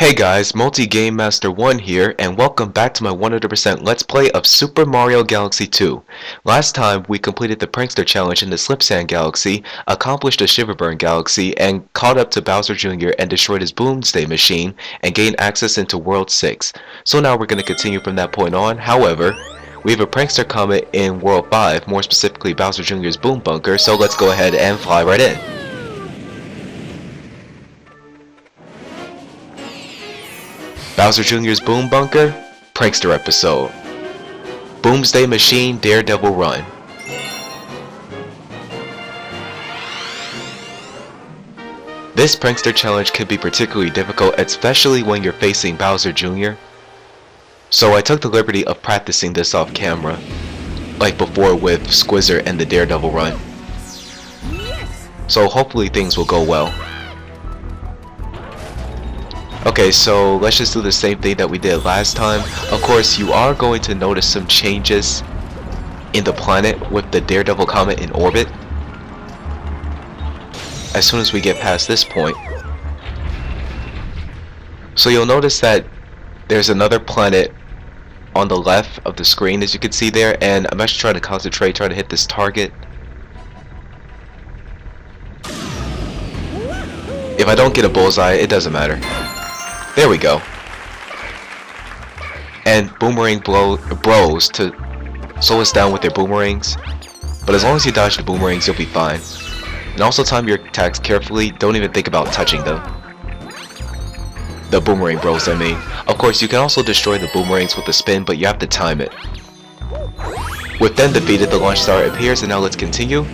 Hey guys, Multi Game Master 1 here, and welcome back to my 100% Let's Play of Super Mario Galaxy 2. Last time, we completed the Prankster challenge in the Slipsand Galaxy, accomplished the Shiverburn Galaxy, and caught up to Bowser Jr. and destroyed his Boomsday machine, and gained access into World 6. So now we're going to continue from that point on. However, we have a Prankster comet in World 5, more specifically Bowser Jr.'s Boom Bunker, so let's go ahead and fly right in. Bowser Jr.'s Boom Bunker, Prankster episode. Boomsday Machine Daredevil Run. This Prankster challenge can be particularly difficult, especially when you're facing Bowser Jr. So I took the liberty of practicing this off camera, like before with Squizzer and the Daredevil Run. So hopefully things will go well. Okay, so let's just do the same thing that we did last time. Of course, you are going to notice some changes in the planet with the Daredevil comet in orbit as soon as we get past this point. So you'll notice that there's another planet on the left of the screen, as you can see there, and I'm actually trying to concentrate, trying to hit this target. If I don't get a bullseye, it doesn't matter. There we go. And boomerang bros to slow us down with their boomerangs. But as long as you dodge the boomerangs, you'll be fine. And also time your attacks carefully. Don't even think about touching them. The boomerang bros, I mean. Of course, you can also destroy the boomerangs with a spin, but you have to time it. With them defeated, the launch star appears, and now let's continue.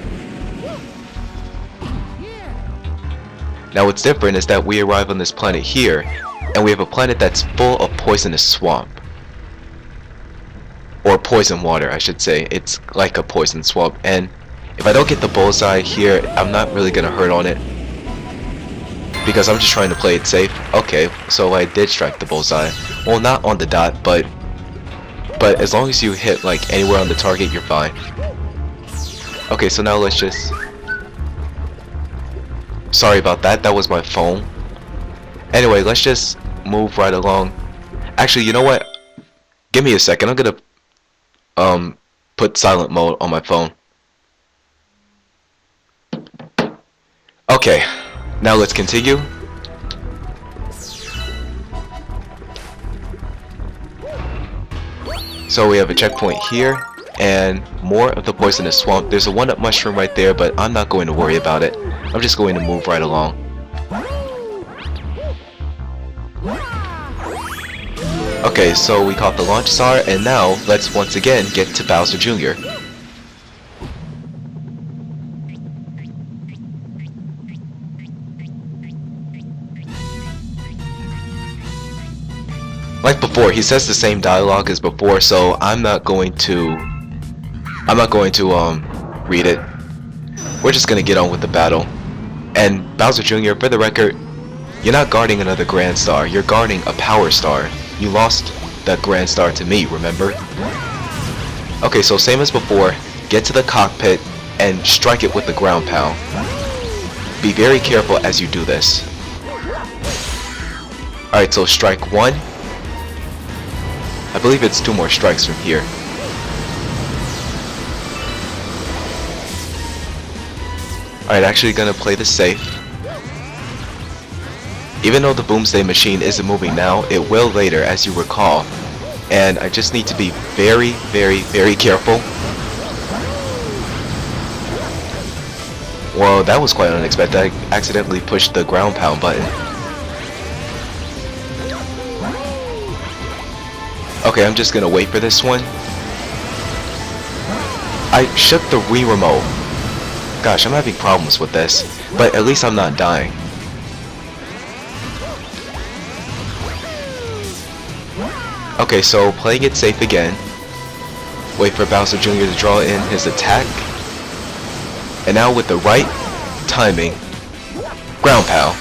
Now what's different is that we arrive on this planet here, and we have a planet that's full of poisonous swamp. Or poison water, I should say. It's like a poison swamp, and if I don't get the bullseye here, I'm not really gonna hurt on it, because I'm just trying to play it safe. Okay, so I did strike the bullseye. Well, not on the dot, but as long as you hit like anywhere on the target, you're fine. Okay, so now let's just... Sorry about that, that was my phone. Anyway, let's just move right along. Actually, you know what? Give me a second. I'm gonna put silent mode on my phone. Okay, now let's continue. So we have a checkpoint here and more of the poisonous swamp. There's a one-up mushroom right there, but I'm not going to worry about it. I'm just going to move right along. Okay, so we caught the launch star, and now let's once again get to Bowser Jr. Like before, he says the same dialogue as before, so I'm not going to read it. We're just gonna get on with the battle. And Bowser Jr., for the record, you're not guarding another Grand Star, you're guarding a Power Star. You lost that Grand Star to me, remember? Okay, so same as before, get to the cockpit and strike it with the ground pound. Be very careful as you do this. Alright, so strike 1. I believe it's 2 more strikes from here. Alright, actually gonna play this safe. Even though the Boomsday machine isn't moving now, it will later, as you recall. And I just need to be very, very, very careful. Well, that was quite unexpected. I accidentally pushed the ground pound button. Okay, I'm just gonna wait for this one. I shook the Wii remote. Gosh, I'm having problems with this, but at least I'm not dying. Okay, so playing it safe again. Wait for Bowser Jr. to draw in his attack. And now with the right timing, ground pound.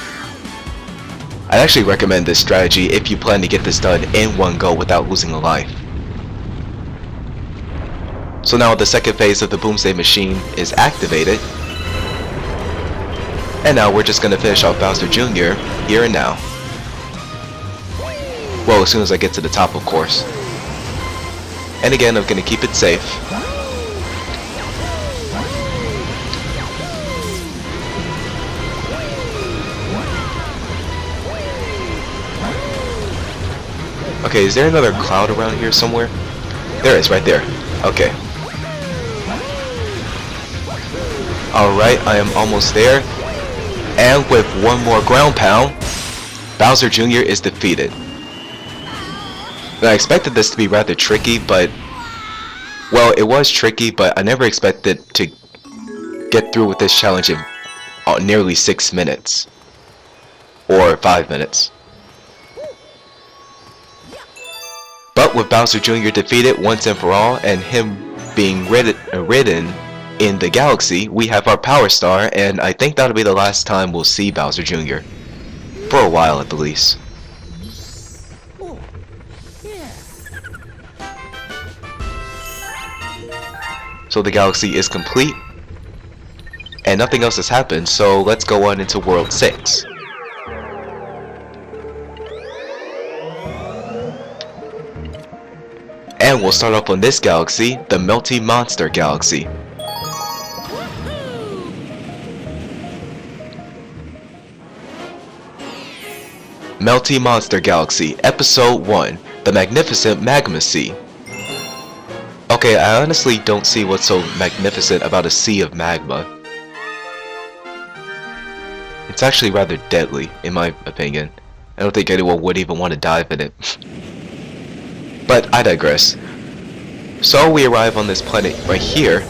I'd actually recommend this strategy if you plan to get this done in one go without losing a life. So now the second phase of the Boomsday machine is activated. And now we're just going to finish off Bowser Jr. here and now. Well, as soon as I get to the top, of course. And again, I'm gonna keep it safe. Okay, is there another cloud around here somewhere? There is, right there. Okay. Alright, I am almost there. And with one more ground pound, Bowser Jr. is defeated. Now, I expected this to be rather tricky, but... Well, it was tricky, but I never expected to get through with this challenge in nearly 6 minutes. Or 5 minutes. But with Bowser Jr. defeated once and for all, and him being ridden in the galaxy, we have our Power Star, and I think that'll be the last time we'll see Bowser Jr. For a while at the least. So the galaxy is complete, and nothing else has happened, so let's go on into World 6. And we'll start off on this galaxy, the Melty Monster Galaxy. Melty Monster Galaxy, Episode 1, The Magnificent Magma Sea. Okay, I honestly don't see what's so magnificent about a sea of magma. It's actually rather deadly, in my opinion. I don't think anyone would even want to dive in it. But I digress. So we arrive on this planet right here.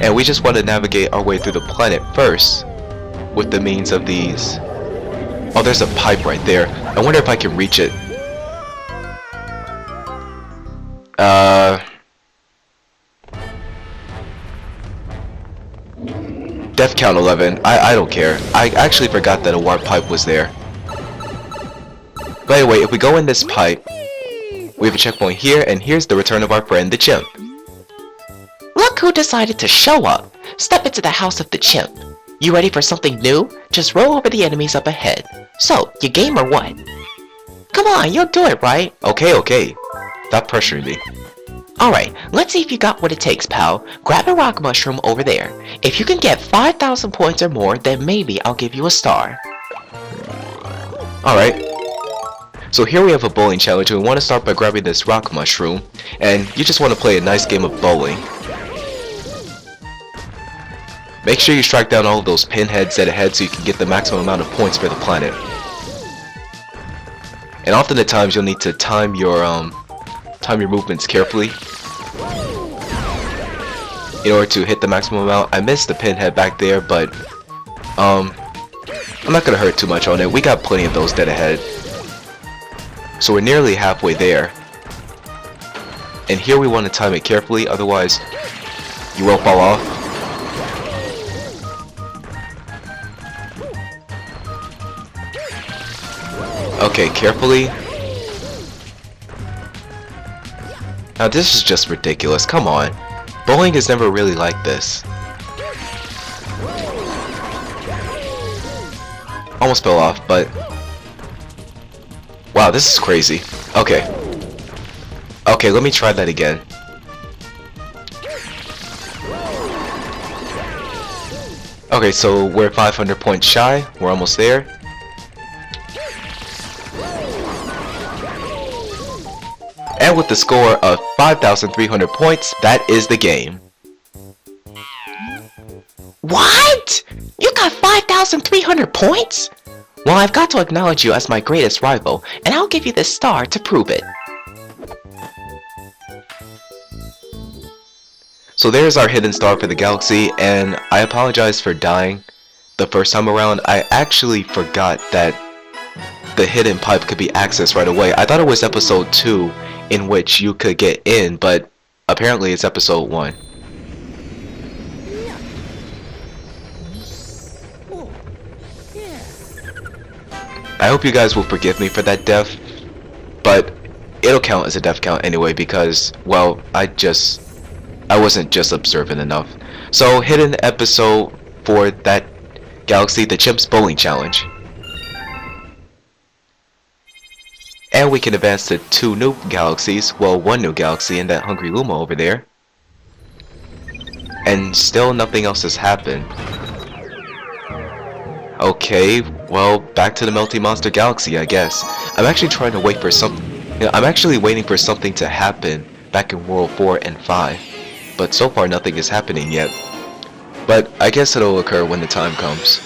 And we just want to navigate our way through the planet first. With the means of these... Oh, there's a pipe right there. I wonder if I can reach it. Death count 11. I don't care. I actually forgot that a warp pipe was there. But anyway, if we go in this pipe, we have a checkpoint here, and here's the return of our friend, the chimp. Look who decided to show up! Step into the house of the chimp. You ready for something new? Just roll over the enemies up ahead. So, you game or what? Come on, you'll do it, right? Okay. Stop pressuring me. Alright, let's see if you got what it takes, pal. Grab a rock mushroom over there. If you can get 5,000 points or more, then maybe I'll give you a star. Alright. So here we have a bowling challenge, and we want to start by grabbing this rock mushroom, and you just want to play a nice game of bowling. Make sure you strike down all of those pinheads dead ahead so you can get the maximum amount of points for the planet. And often at times you'll need to time your movements carefully in order to hit the maximum amount. I missed the pinhead back there, but I'm not gonna hurt too much on it. We got plenty of those dead ahead. So we're nearly halfway there. And here we want to time it carefully, otherwise you will fall off. Okay, carefully. Now this is just ridiculous, come on. Bowling is never really like this. Almost fell off, but... Wow, this is crazy. Okay. Okay, let me try that again. Okay, so we're 500 points shy. We're almost there. And with the score of 5,300 points, that is the game. What? You got 5,300 points? Well, I've got to acknowledge you as my greatest rival, and I'll give you this star to prove it. So there's our hidden star for the galaxy, and I apologize for dying the first time around. I actually forgot that the hidden pipe could be accessed right away. I thought it was episode 2 in which you could get in, but apparently it's episode 1. I hope you guys will forgive me for that death, but it'll count as a death count anyway because, well, I wasn't just observant enough. So, hidden episode for that galaxy, the Chimps Bowling Challenge. And we can advance to 2 new galaxies, well, 1 new galaxy and that Hungry Luma over there. And still nothing else has happened. Okay, well, back to the Melty Monster Galaxy, I guess. I'm actually trying to wait for I'm actually waiting for something to happen back in World 4 and 5. But so far nothing is happening yet. But I guess it'll occur when the time comes.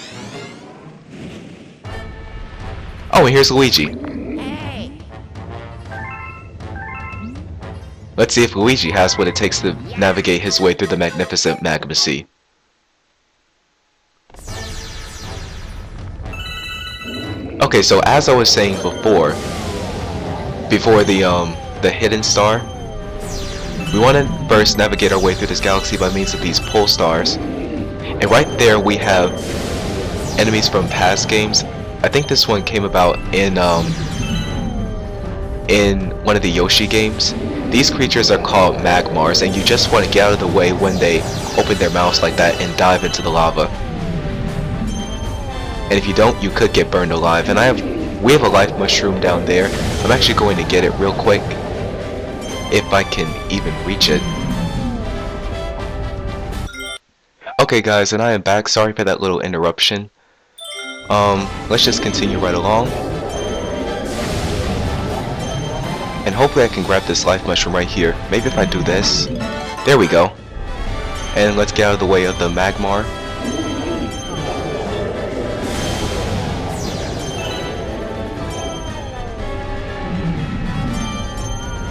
Oh, and here's Luigi. Let's see if Luigi has what it takes to navigate his way through the magnificent Magma Sea. Okay, so as I was saying before the hidden star, we want to first navigate our way through this galaxy by means of these pole stars. And right there we have enemies from past games. I think this one came about in one of the Yoshi games. These creatures are called Magmars, and you just want to get out of the way when they open their mouths like that and dive into the lava. And if you don't, you could get burned alive. And we have a life mushroom down there. I'm actually going to get it real quick, if I can even reach it. Okay guys, and I am back. Sorry for that little interruption. Let's just continue right along. And hopefully I can grab this life mushroom right here. Maybe if I do this. There we go. And let's get out of the way of the Magmar.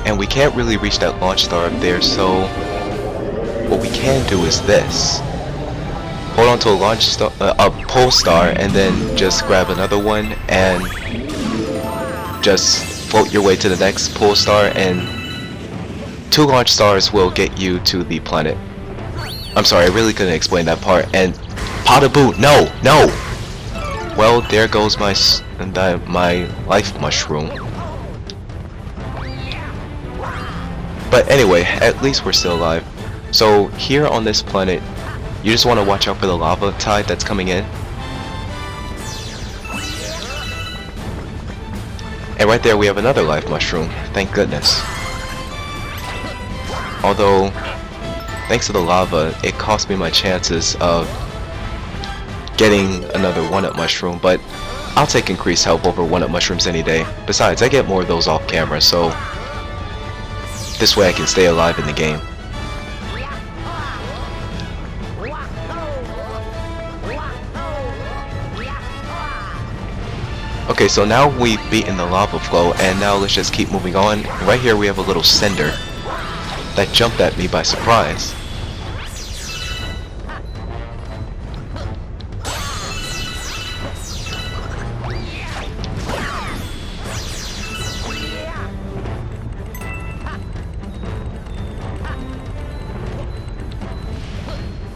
And we can't really reach that launch star up there, so what we can do is this. Hold on to a launch star, a pole star, and then just grab another one and just float your way to the next pole star, and 2 launch stars will get you to the planet. I'm sorry, I really couldn't explain that part. And Potaboo, no, no. Well, there goes my life mushroom. But anyway, at least we're still alive. So here on this planet, you just want to watch out for the lava tide that's coming in. And right there we have another life mushroom, thank goodness. Although, thanks to the lava, it cost me my chances of getting another 1-up mushroom, but I'll take increased health over 1-up mushrooms any day. Besides, I get more of those off camera, so this way I can stay alive in the game. Okay, so now we've beaten the lava flow, and now let's just keep moving on. Right here we have a little cinder that jumped at me by surprise.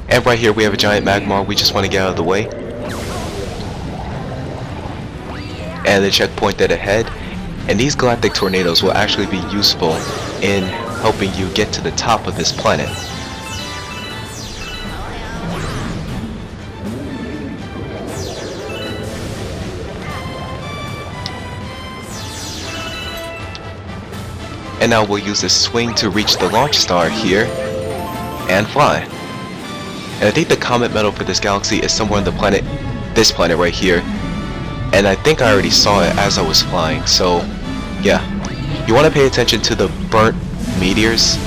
And right here we have a giant Magmar, we just want to get out of the way. And the checkpoint dead ahead. And these galactic tornadoes will actually be useful in helping you get to the top of this planet. And now we'll use this swing to reach the launch star here and fly. And I think the comet medal for this galaxy is somewhere on the planet, this planet right here. And I think I already saw it as I was flying, so yeah. You want to pay attention to the burnt meteors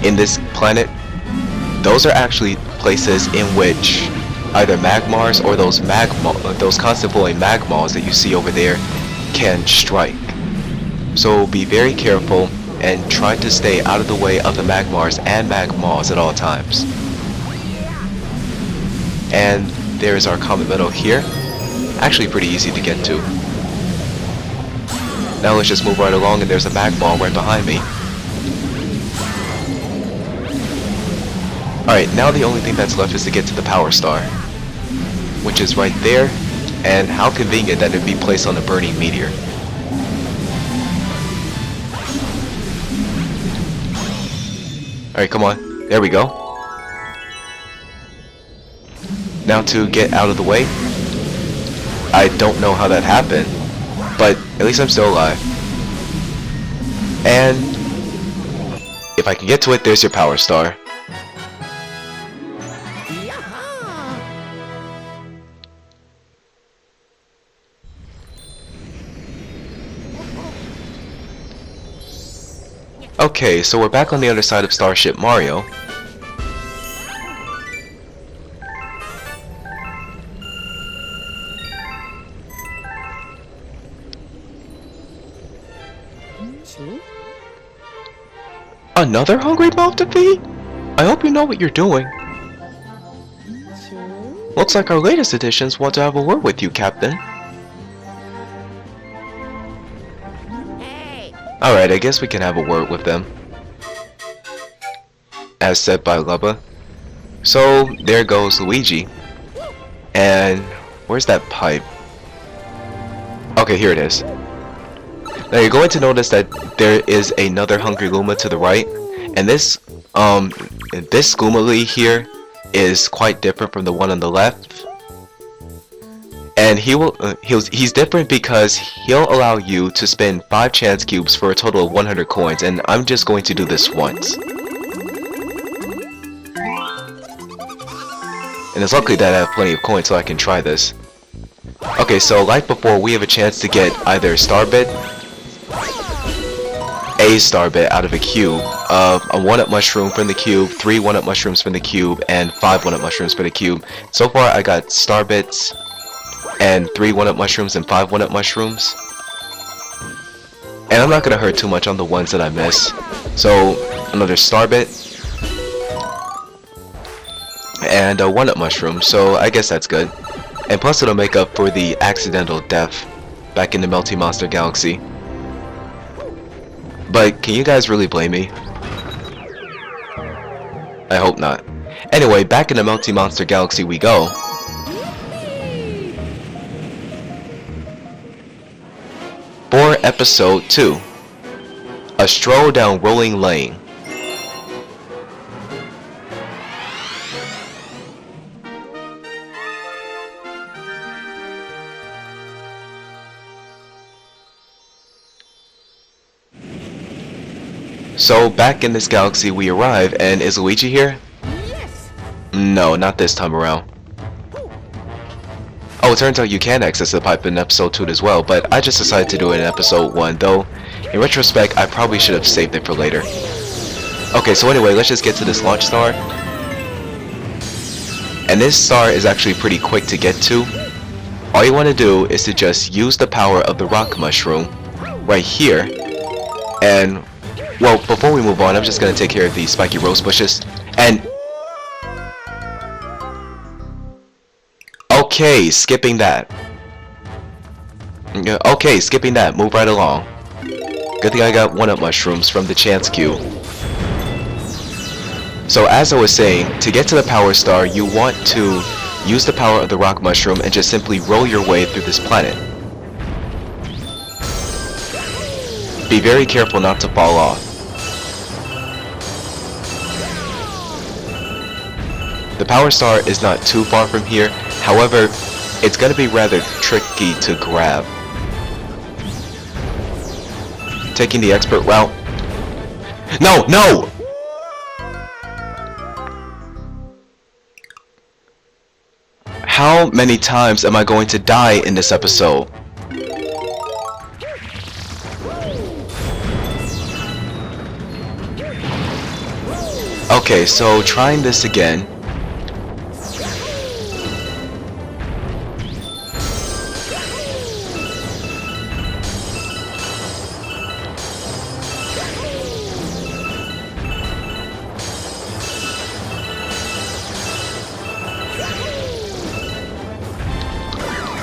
in this planet. Those are actually places in which either Magmars or those constant flowing Magmals that you see over there can strike. So be very careful and try to stay out of the way of the Magmars and Magmals at all times. And there's our comet medal here. Actually pretty easy to get to. Now let's just move right along, and there's a Magmar right behind me. Alright, now the only thing that's left is to get to the Power Star, which is right there, and how convenient that it'd be placed on a burning meteor. Alright, come on. There we go. Now to get out of the way. I don't know how that happened, but at least I'm still alive. And if I can get to it, there's your power star. Okay, so we're back on the other side of Starship Mario. Another hungry mouth to feed? I hope you know what you're doing. Looks like our latest additions want to have a word with you, Captain. Alright, I guess we can have a word with them. As said by Lubba. So, there goes Luigi. And where's that pipe? Okay, here it is. Now you're going to notice that there is another Hungry Luma to the right. And this Goomily here is quite different from the one on the left. And he's different because he'll allow you to spend 5 chance cubes for a total of 100 coins, and I'm just going to do this once. And it's lucky that I have plenty of coins so I can try this. Okay, so like before, we have a chance to get either a star bit out of a cube, a 1-up mushroom from the cube, 3 1-up mushrooms from the cube, and 5 1-up mushrooms for the cube. So far I got star bits and 3 1-up mushrooms and 5 1-up mushrooms. And I'm not gonna hurt too much on the ones that I miss. So another star bit and a 1-up mushroom, so I guess that's good. And plus it'll make up for the accidental death back in the Melty Monster Galaxy. But can you guys really blame me? I hope not. Anyway, back in the Melty Monster Galaxy we go. For episode 2, a stroll down Rolling Lane. So back in this galaxy we arrive, and is Luigi here? Yes. No, not this time around. Oh, it turns out you can access the pipe in episode 2 as well, but I just decided to do it in episode 1, though in retrospect I probably should have saved it for later. Okay, so anyway, let's just get to this launch star. And this star is actually pretty quick to get to. All you want to do is to just use the power of the rock mushroom right here. And, well, before we move on, I'm just going to take care of these spiky rose bushes. And okay, skipping that. Okay, skipping that. Move right along. Good thing I got 1-up mushrooms from the chance queue. So as I was saying, to get to the power star, you want to use the power of the rock mushroom and just simply roll your way through this planet. Be very careful not to fall off. The power star is not too far from here, however, it's going to be rather tricky to grab. Taking the expert route. No, no! How many times am I going to die in this episode? Okay, so trying this again.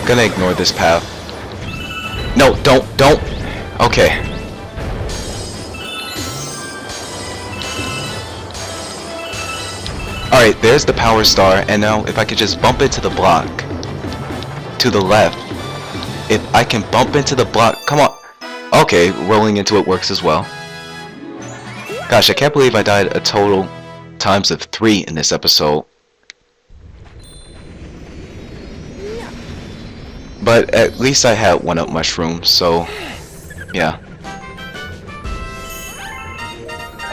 Gonna ignore this path. No, don't. Okay. Alright, there's the power star, and now if I could just bump into the block to the left. If I can bump into the block, come on. Okay, rolling into it works as well. Gosh, I can't believe I died a total times of 3 in this episode. But at least I had 1-up mushrooms, so yeah.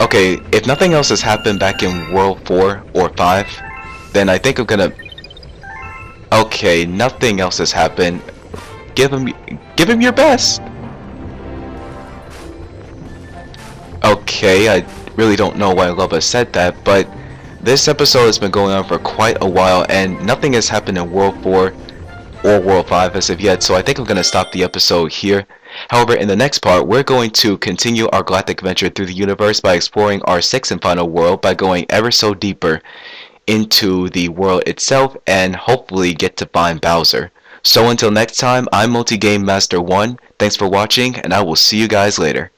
Okay, if nothing else has happened back in World 4 or 5, then I think I'm gonna... Okay, nothing else has happened. Give him your best! Okay, I really don't know why Lova said that, but this episode has been going on for quite a while and nothing has happened in World 4 or World 5 as of yet, so I think I'm going to stop the episode here. However, in the next part, we're going to continue our galactic adventure through the universe by exploring our sixth and final world by going ever so deeper into the world itself and hopefully get to find Bowser. So until next time, I'm Multi Game Master 1, thanks for watching, and I will see you guys later.